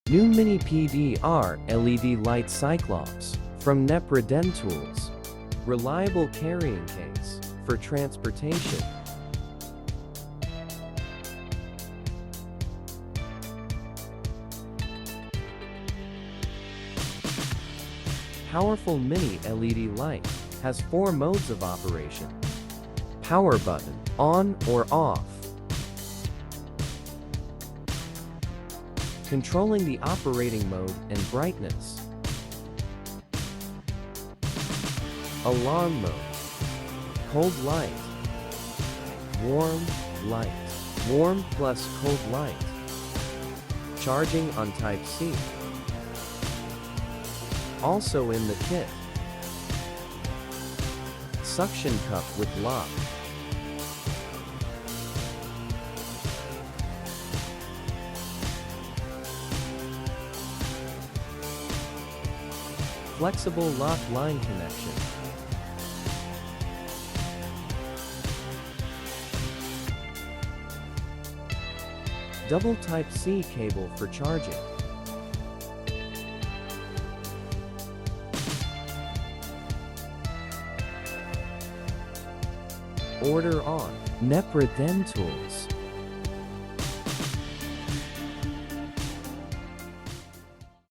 New mini PDR LED light CYCLOPS from DNEPRODENTTOOLS. Reliable carrying case for transportation. Powerful mini LED light has 4 modes of operation. Power button, on or off. Controlling the operating mode and brightness. Alarm mode. Cold light. Warm light. Warm plus cold light. Charging on Type-C. Also in the kit. Suction cup with lock. Flexible lock line connection. Double Type-C cable for charging. Order on DNEPRODENTTOOLS.